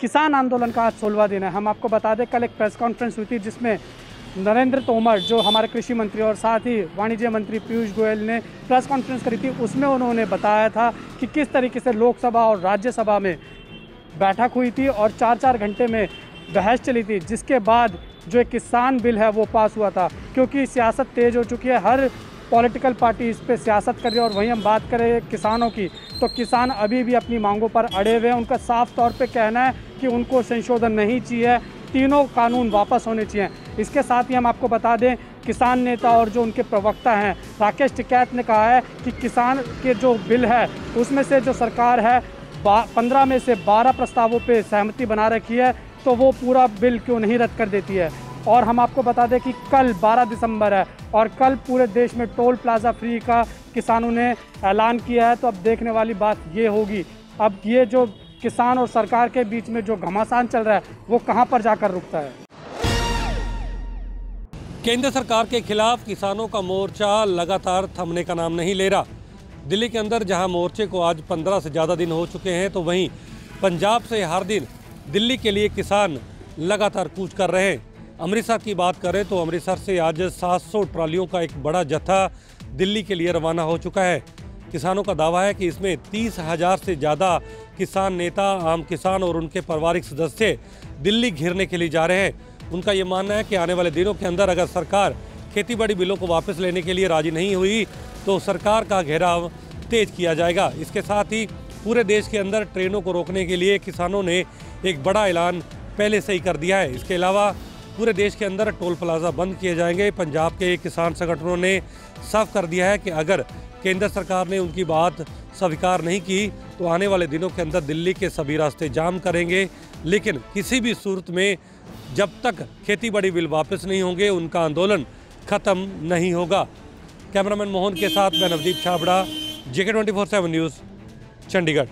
किसान आंदोलन का आज 16वां दिन है। हम आपको बता दें, कल एक प्रेस कॉन्फ्रेंस हुई थी जिसमें नरेंद्र तोमर जो हमारे कृषि मंत्री और साथ ही वाणिज्य मंत्री पीयूष गोयल ने प्रेस कॉन्फ्रेंस करी थी। उसमें उन्होंने बताया था कि किस तरीके से लोकसभा और राज्यसभा में बैठक हुई थी और 4-4 घंटे में बहस चली थी, जिसके बाद जो एक किसान बिल है वो पास हुआ था। क्योंकि सियासत तेज़ हो चुकी है, हर पॉलिटिकल पार्टी इस पे सियासत कर रही है। और वहीं हम बात करें किसानों की, तो किसान अभी भी अपनी मांगों पर अड़े हुए हैं। उनका साफ तौर पे कहना है कि उनको संशोधन नहीं चाहिए, तीनों कानून वापस होने चाहिए। इसके साथ ही हम आपको बता दें, किसान नेता और जो उनके प्रवक्ता हैं राकेश टिकैत ने कहा है कि किसान के जो बिल है उसमें से जो सरकार है 15 में से 12 प्रस्तावों पे सहमति बना रखी है, तो वो पूरा बिल क्यों नहीं रद्द कर देती है। और हम आपको बता दें कि कल 12 दिसंबर है और कल पूरे देश में टोल प्लाजा फ्री का किसानों ने ऐलान किया है। तो अब देखने वाली बात ये होगी, अब ये जो किसान और सरकार के बीच में जो घमासान चल रहा है वो कहां पर जाकर रुकता है। केंद्र सरकार के खिलाफ किसानों का मोर्चा लगातार थमने का नाम नहीं ले रहा। दिल्ली के अंदर जहां मोर्चे को आज 15 से ज़्यादा दिन हो चुके हैं, तो वहीं पंजाब से हर दिन दिल्ली के लिए किसान लगातार कूच कर रहे हैं। अमृतसर की बात करें तो अमृतसर से आज 700 ट्रालियों का एक बड़ा जत्था दिल्ली के लिए रवाना हो चुका है। किसानों का दावा है कि इसमें 30,000 से ज़्यादा किसान नेता, आम किसान और उनके पारिवारिक सदस्य दिल्ली घेरने के लिए जा रहे हैं। उनका ये मानना है कि आने वाले दिनों के अंदर अगर सरकार खेतीबाड़ी बिलों को वापस लेने के लिए राजी नहीं हुई तो सरकार का घेराव तेज किया जाएगा। इसके साथ ही पूरे देश के अंदर ट्रेनों को रोकने के लिए किसानों ने एक बड़ा ऐलान पहले से ही कर दिया है। इसके अलावा पूरे देश के अंदर टोल प्लाजा बंद किए जाएंगे। पंजाब के किसान संगठनों ने साफ कर दिया है कि अगर केंद्र सरकार ने उनकी बात स्वीकार नहीं की तो आने वाले दिनों के अंदर दिल्ली के सभी रास्ते जाम करेंगे। लेकिन किसी भी सूरत में जब तक खेतीबाड़ी बिल वापस नहीं होंगे उनका आंदोलन खत्म नहीं होगा। कैमरामैन मोहन के साथ मैं नवदीप छाबड़ा, JK 24/7 न्यूज़, चंडीगढ़।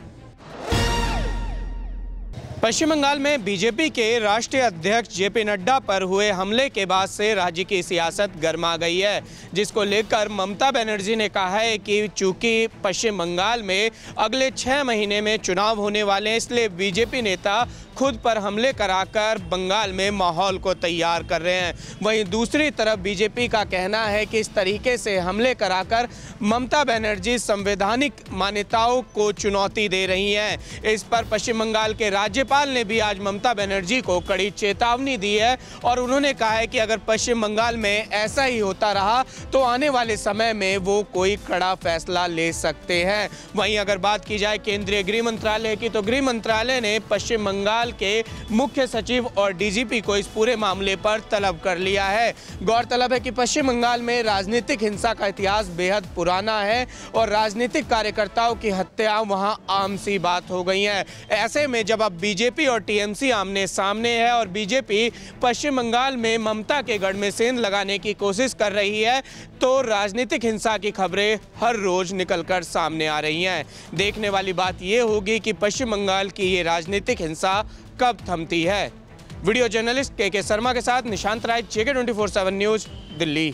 पश्चिम बंगाल में बीजेपी के राष्ट्रीय अध्यक्ष JP नड्डा पर हुए हमले के बाद से राज्य की सियासत गर्मा गई है, जिसको लेकर ममता बनर्जी ने कहा है कि चूंकि पश्चिम बंगाल में अगले 6 महीने में चुनाव होने वाले हैं, इसलिए बीजेपी नेता खुद पर हमले कराकर बंगाल में माहौल को तैयार कर रहे हैं। वहीं दूसरी तरफ बीजेपी का कहना है कि इस तरीके से हमले कराकर ममता बनर्जी संवैधानिक मान्यताओं को चुनौती दे रही हैं। इस पर पश्चिम बंगाल के राज्यपाल ने भी आज ममता बनर्जी को कड़ी चेतावनी दी है और उन्होंने कहा है कि अगर पश्चिम बंगाल में ऐसा ही होता रहा तो आने वाले समय में वो कोई कड़ा फैसला ले सकते हैं। वहीं अगर बात की जाए केंद्रीय गृह मंत्रालय की, तो गृह मंत्रालय ने पश्चिम बंगाल के मुख्य सचिव और DGP को इस पूरे मामले पर तलब कर लिया है। गौरतलब है कि पश्चिम बंगाल में राजनीतिक हिंसा का इतिहास बेहद पुराना है और राजनीतिक कार्यकर्ताओं की हत्या वहां आम सी बात हो गई है। ऐसे में जब अब BJP और TMC आमने सामने है और BJP पश्चिम बंगाल में ममता के गढ़ में सेंध लगाने की कोशिश कर रही है, तो राजनीतिक हिंसा की खबरें हर रोज निकलकर सामने आ रही हैं। देखने वाली बात यह होगी कि पश्चिम बंगाल की ये राजनीतिक हिंसा कब थमती है। वीडियो जर्नलिस्ट KK शर्मा के साथ निशांत राय, JK 24/7 न्यूज़, दिल्ली।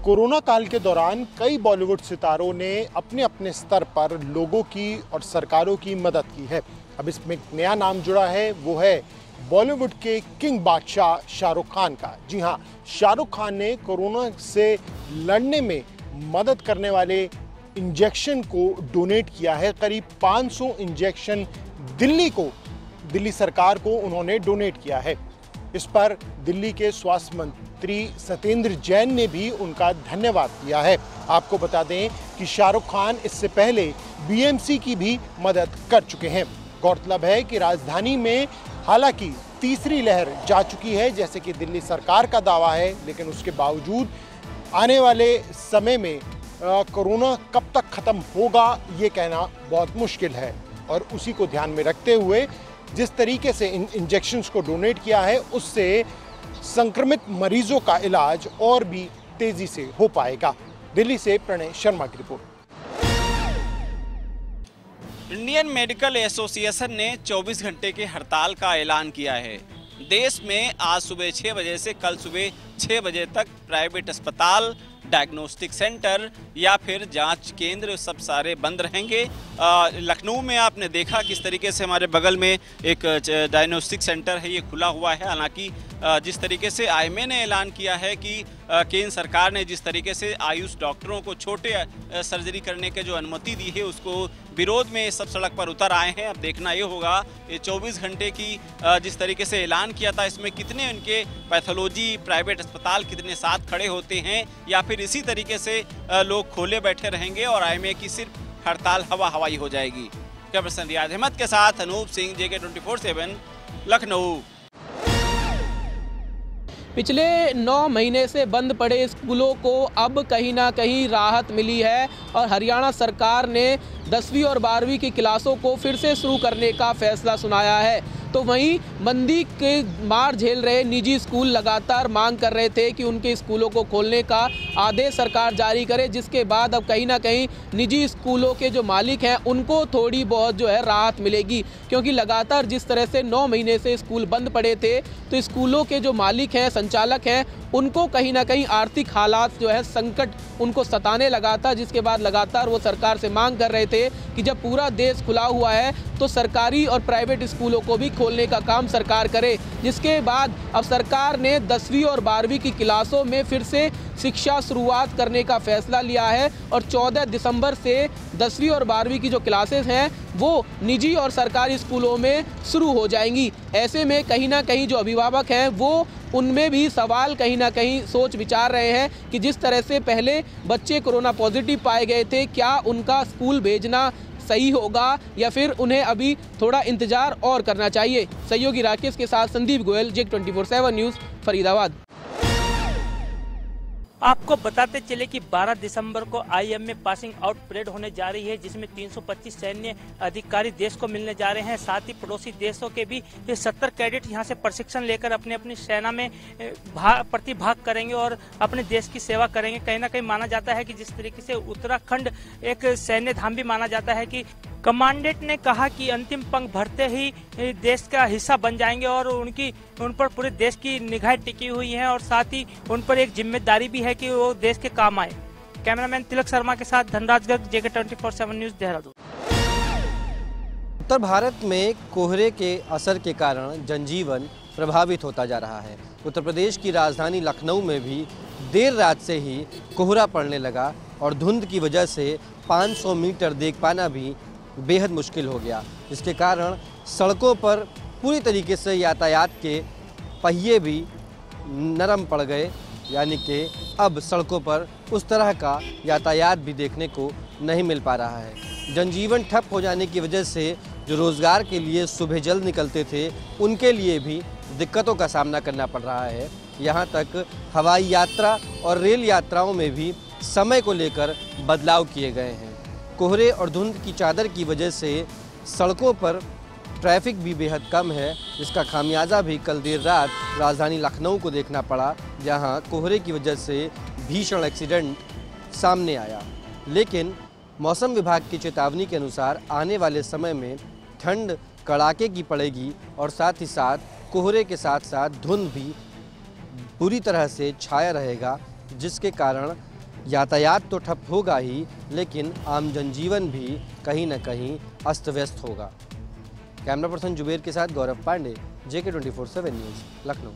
कोरोना काल के दौरान कई बॉलीवुड सितारों ने अपने अपने स्तर पर लोगों की और सरकारों की मदद की है। अब इसमें एक नया नाम जुड़ा है, वो है बॉलीवुड के किंग बादशाह शाहरुख खान का। जी हाँ, शाहरुख खान ने कोरोना से लड़ने में मदद करने वाले इंजेक्शन को डोनेट किया है। करीब 500 इंजेक्शन दिल्ली सरकार को उन्होंने डोनेट किया है। इस पर दिल्ली के स्वास्थ्य मंत्री सत्येंद्र जैन ने भी उनका धन्यवाद किया है। आपको बता दें कि शाहरुख खान इससे पहले BMC की भी मदद कर चुके हैं। गौरतलब है कि राजधानी में हालांकि तीसरी लहर जा चुकी है, जैसे कि दिल्ली सरकार का दावा है, लेकिन उसके बावजूद आने वाले समय में कोरोना कब तक खत्म होगा ये कहना बहुत मुश्किल है। और उसी को ध्यान में रखते हुए जिस तरीके से इन इंजेक्शन्स को डोनेट किया है, उससे संक्रमित मरीजों का इलाज और भी तेजी से हो पाएगा। दिल्ली से प्रणय शर्मा की रिपोर्ट। इंडियन मेडिकल एसोसिएशन ने 24 घंटे की हड़ताल का ऐलान किया है। देश में आज सुबह 6 बजे से कल सुबह 6 बजे तक प्राइवेट अस्पताल डायग्नोस्टिक सेंटर या फिर जांच केंद्र सब सारे बंद रहेंगे। लखनऊ में आपने देखा किस तरीके से हमारे बगल में एक डायग्नोस्टिक सेंटर है, ये खुला हुआ है। हालांकि जिस तरीके से आईएमए ने ऐलान किया है कि केंद्र सरकार ने जिस तरीके से आयुष डॉक्टरों को छोटे सर्जरी करने के जो अनुमति दी है, उसको विरोध में सब सड़क पर उतर आए हैं। अब देखना ये होगा ये 24 घंटे की जिस तरीके से ऐलान किया था, इसमें कितने उनके पैथोलॉजी प्राइवेट अस्पताल कितने साथ खड़े होते हैं, या फिर इसी तरीके से लोग खोले बैठे रहेंगे और आईएमए की सिर्फ हड़ताल हवा हवाई हो जाएगी। कैमरा पर्सन रियाज अहमद के साथ अनूप सिंह, JK 24/7 लखनऊ। पिछले 9 महीने से बंद पड़े स्कूलों को अब कहीं ना कहीं राहत मिली है और हरियाणा सरकार ने 10वीं और 12वीं की क्लासों को फिर से शुरू करने का फैसला सुनाया है। तो वहीं मंदी के मार झेल रहे निजी स्कूल लगातार मांग कर रहे थे कि उनके स्कूलों को खोलने का आदेश सरकार जारी करे, जिसके बाद अब कहीं ना कहीं निजी स्कूलों के जो मालिक हैं उनको थोड़ी बहुत जो है राहत मिलेगी, क्योंकि लगातार जिस तरह से 9 महीने से स्कूल बंद पड़े थे तो स्कूलों के जो मालिक हैं, संचालक हैं, उनको कहीं ना कहीं आर्थिक हालात जो है संकट उनको सताने लगा था, जिसके बाद लगातार वो सरकार से मांग कर रहे थे कि जब पूरा देश खुला हुआ है तो सरकारी और प्राइवेट स्कूलों को भी खोलने का काम सरकार करे। जिसके बाद अब सरकार ने 10वीं और 12वीं की क्लासों में फिर से शिक्षा शुरुआत करने का फैसला लिया है और 14 दिसंबर से 10वीं और 12वीं की जो क्लासेस हैं वो निजी और सरकारी स्कूलों में शुरू हो जाएंगी। ऐसे में कहीं ना कहीं जो अभिभावक हैं वो उनमें भी सवाल कहीं ना कहीं सोच विचार रहे हैं कि जिस तरह से पहले बच्चे कोरोना पॉजिटिव पाए गए थे, क्या उनका स्कूल भेजना सही होगा या फिर उन्हें अभी थोड़ा इंतजार और करना चाहिए। सहयोगी राकेश के साथ संदीप गोयल, JK 24/7 न्यूज़, फरीदाबाद। आपको बताते चले कि 12 दिसंबर को IMA पासिंग आउट परेड होने जा रही है, जिसमें 325 सैन्य अधिकारी देश को मिलने जा रहे हैं। साथ ही पड़ोसी देशों के भी 70 कैडेट यहां से प्रशिक्षण लेकर अपने अपनी सेना में प्रतिभाग करेंगे और अपने देश की सेवा करेंगे। कहीं ना कहीं माना जाता है कि जिस तरीके से उत्तराखंड एक सैन्य धाम भी माना जाता है कि कमांडेंट ने कहा कि अंतिम पंख भरते ही देश का हिस्सा बन जाएंगे और उन पर पूरे देश की निगाहें टिकी हुई हैं और साथ ही उन पर एक जिम्मेदारी भी है कि वो देश के काम आए। कैमरामैन तिलक शर्मा के साथ धनराज गर्ग, JK 24/7 न्यूज़, देहरादून। उत्तर भारत में कोहरे के असर के कारण जनजीवन प्रभावित होता जा रहा है। उत्तर प्रदेश की राजधानी लखनऊ में भी देर रात से ही कोहरा पड़ने लगा और धुंध की वजह से 500 मीटर देख पाना भी बेहद मुश्किल हो गया, जिसके कारण सड़कों पर पूरी तरीके से यातायात के पहिए भी नरम पड़ गए, यानी कि अब सड़कों पर उस तरह का यातायात भी देखने को नहीं मिल पा रहा है। जनजीवन ठप हो जाने की वजह से जो रोज़गार के लिए सुबह जल्द निकलते थे उनके लिए भी दिक्कतों का सामना करना पड़ रहा है। यहाँ तक हवाई यात्रा और रेल यात्राओं में भी समय को लेकर बदलाव किए गए हैं। कोहरे और धुंध की चादर की वजह से सड़कों पर ट्रैफिक भी बेहद कम है, जिसका खामियाजा भी कल देर रात राजधानी लखनऊ को देखना पड़ा, जहां कोहरे की वजह से भीषण एक्सीडेंट सामने आया। लेकिन मौसम विभाग की चेतावनी के अनुसार आने वाले समय में ठंड कड़ाके की पड़ेगी और साथ ही साथ कोहरे के साथ साथ धुंध भी पूरी तरह से छाया रहेगा, जिसके कारण यातायात तो ठप होगा ही, लेकिन आम जनजीवन भी कहीं न कहीं अस्त व्यस्त होगा। कैमरा पर्सन जुबेर के साथ गौरव पांडे, JK 24/7 न्यूज़, लखनऊ।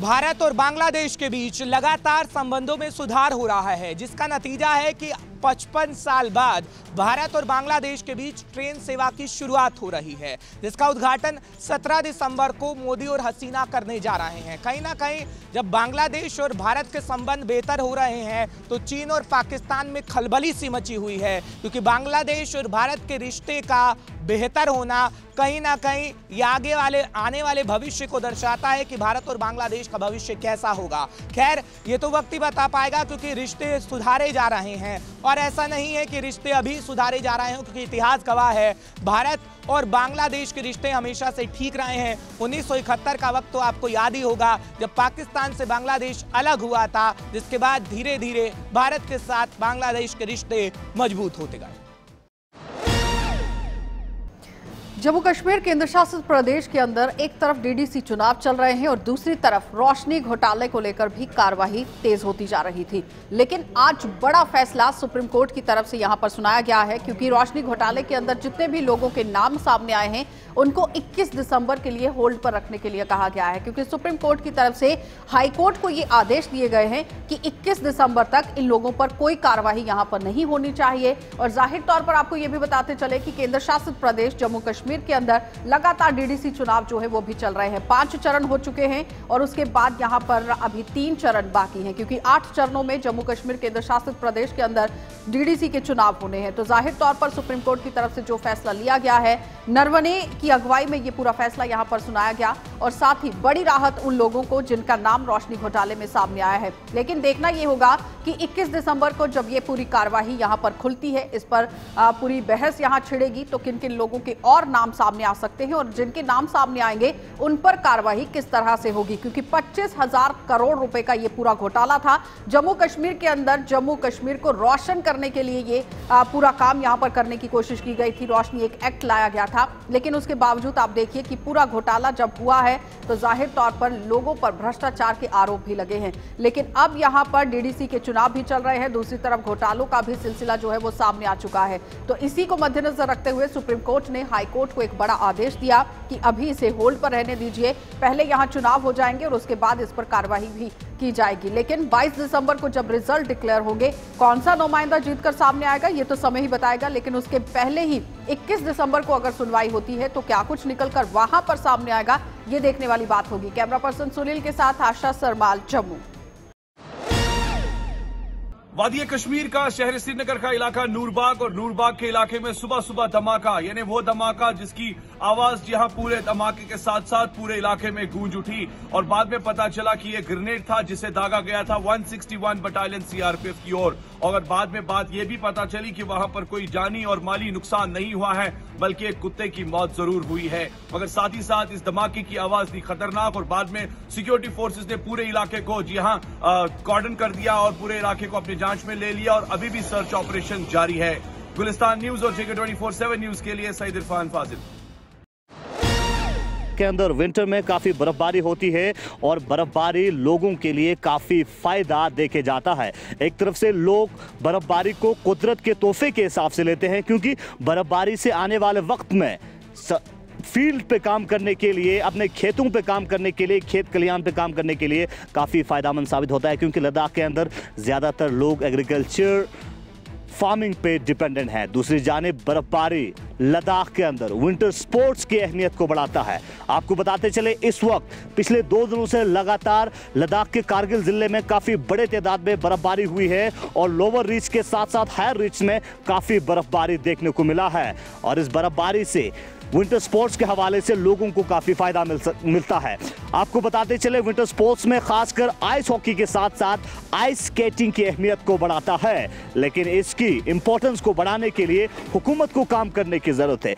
भारत और बांग्लादेश के बीच लगातार संबंधों में सुधार हो रहा है, जिसका नतीजा है कि 55 साल बाद भारत और बांग्लादेश के बीच ट्रेन सेवा की शुरुआत हो रही है, जिसका उद्घाटन 17 दिसंबर को मोदी और हसीना करने जा रहे हैं। कहीं ना कहीं जब बांग्लादेश और भारत के संबंध बेहतर हो रहे हैं तो चीन और पाकिस्तान में खलबली सी मची हुई है, क्योंकि बांग्लादेश और भारत के रिश्ते का बेहतर होना कहीं ना कहीं ये आने वाले भविष्य को दर्शाता है कि भारत और बांग्लादेश का भविष्य कैसा होगा। खैर, ये तो वक्त ही बता पाएगा, क्योंकि रिश्ते सुधारे जा रहे हैं और ऐसा नहीं है कि रिश्ते अभी सुधारे जा रहे हैं, क्योंकि इतिहास गवाह है भारत और बांग्लादेश के रिश्ते हमेशा से ठीक रहे हैं। 1971 का वक्त तो आपको याद ही होगा, जब पाकिस्तान से बांग्लादेश अलग हुआ था, जिसके बाद धीरे धीरे भारत के साथ बांग्लादेश के रिश्ते मजबूत होते गए। जम्मू कश्मीर केंद्र शासित प्रदेश के अंदर एक तरफ डीडीसी चुनाव चल रहे हैं और दूसरी तरफ रोशनी घोटाले को लेकर भी कार्यवाही तेज होती जा रही थी। लेकिन आज बड़ा फैसला सुप्रीम कोर्ट की तरफ से यहां पर सुनाया गया है, क्योंकि रोशनी घोटाले के अंदर जितने भी लोगों के नाम सामने आए हैं उनको 21 दिसंबर के लिए होल्ड पर रखने के लिए कहा गया है, क्योंकि सुप्रीम कोर्ट की तरफ से हाई कोर्ट को ये आदेश दिए गए हैं कि 21 दिसंबर तक इन लोगों पर कोई कार्यवाही यहां पर नहीं होनी चाहिए। और जाहिर तौर पर आपको ये भी बताते चले कि केंद्र शासित प्रदेश जम्मू कश्मीर के अंदर लगातार डीडीसी चुनाव जो है वो भी चल रहे हैं। 5 चरण हो चुके हैं और उसके बाद यहां पर अभी 3 चरण बाकी हैं, क्योंकि 8 चरणों में जम्मू कश्मीर केंद्र शासित प्रदेश के अंदर डीडीसी के चुनाव होने हैं। तो जाहिर तौर पर सुप्रीम कोर्ट की तरफ से जो फैसला लिया गया है, नरवणे की अगुवाई में ये पूरा फैसला यहां पर सुनाया गया और साथ ही बड़ी राहत उन लोगों को जिनका नाम रोशनी घोटाले में सामने आया है। लेकिन देखना यह होगा कि 21 दिसंबर को जब ये पूरी कार्यवाही यहां पर खुलती है, इस पर पूरी बहस यहां छिड़ेगी तो किन किन लोगों के और नाम सामने आ सकते हैं और जिनके नाम सामने आएंगे उन पर कार्यवाही किस तरह से होगी, क्योंकि 25,000 करोड़ रुपए का ये पूरा घोटाला था। जम्मू कश्मीर के अंदर जम्मू कश्मीर को रोशन करने के लिए ये पूरा काम यहां पर करने की कोशिश की गई थी। रोशनी एक एक्ट लाया गया था, लेकिन उसके बावजूद आप देखिए कि पूरा घोटाला जब हुआ है तो जाहिर तौर पर लोगों पर भ्रष्टाचार के आरोप भी लगे हैं। लेकिन अब यहां पर डीडीसी के चुनाव भी चल रहे हैं, दूसरी तरफ घोटालों का भी सिलसिला जो है वो सामने आ चुका है। तो इसी को मद्देनजर रखते हुए सुप्रीम कोर्ट ने हाई कोर्ट को एक बड़ा आदेश दिया कि अभी इसे होल्ड पर रहने दीजिए, पहले यहां चुनाव हो जाएंगे और उसके बाद इस पर कार्यवाही भी की जाएगी। लेकिन 22 दिसंबर को जब रिजल्ट डिक्लेयर होंगे, कौन सा नुमाइंदा जीतकर सामने आएगा ये तो समय ही बताएगा। लेकिन उसके पहले ही 21 दिसंबर को अगर सुनवाई होती है तो क्या कुछ निकलकर वहां पर सामने आएगा, ये देखने वाली बात होगी। कैमरा पर्सन सुनील के साथ आशा सरमाल, जम्मू। वादी कश्मीर का शहर श्रीनगर का इलाका नूरबाग और नूरबाग के इलाके में सुबह सुबह धमाका, यानी वो धमाका जिसकी आवाज यहां पूरे धमाके के साथ साथ पूरे इलाके में गूंज उठी और बाद में पता चला कि ये ग्रेनेड था जिसे दागा गया था 161 बटालियन सीआरपीएफ की ओर। और बाद में बात यह भी पता चली कि वहां पर कोई जानी और माली नुकसान नहीं हुआ है, बल्कि एक कुत्ते की मौत जरूर हुई है। मगर साथ ही साथ इस धमाके की आवाज थी खतरनाक और बाद में सिक्योरिटी फोर्सेस ने पूरे इलाके को कॉर्डन कर दिया और पूरे इलाके को अपनी जांच में ले लिया और अभी भी सर्च ऑपरेशन जारी है। गुलिस्तान न्यूज और JK 24/7 न्यूज के लिए सईद इरफान फाजिल। के अंदर विंटर में काफ़ी बर्फबारी होती है और बर्फबारी लोगों के लिए काफ़ी फ़ायदा देके जाता है। एक तरफ से लोग बर्फबारी को कुदरत के तोहफे के हिसाब से लेते हैं, क्योंकि बर्फबारी से आने वाले वक्त में फील्ड पे काम करने के लिए, अपने खेतों पे काम करने के लिए, खेत खलिहान पे काम करने के लिए काफ़ी फ़ायदेमंद साबित होता है, क्योंकि लद्दाख के अंदर ज़्यादातर लोग एग्रीकल्चर फार्मिंग पे डिपेंडेंट है। दूसरी जानिब बर्फबारी लद्दाख के अंदर विंटर स्पोर्ट्स की अहमियत को बढ़ाता है। आपको बताते चले, इस वक्त पिछले 2 दिनों से लगातार लद्दाख के कारगिल जिले में काफ़ी बड़े तादाद में बर्फबारी हुई है और लोअर रीच के साथ साथ हायर रीच में काफ़ी बर्फबारी देखने को मिला है। और इस बर्फबारी से विंटर स्पोर्ट्स के हवाले से लोगों को काफ़ी फ़ायदा मिलता है। आपको बताते चले, विंटर स्पोर्ट्स में खासकर आइस हॉकी के साथ साथ आइस स्केटिंग की अहमियत को बढ़ाता है, लेकिन इसकी इंपॉर्टेंस को बढ़ाने के लिए हुकूमत को काम करने की ज़रूरत है।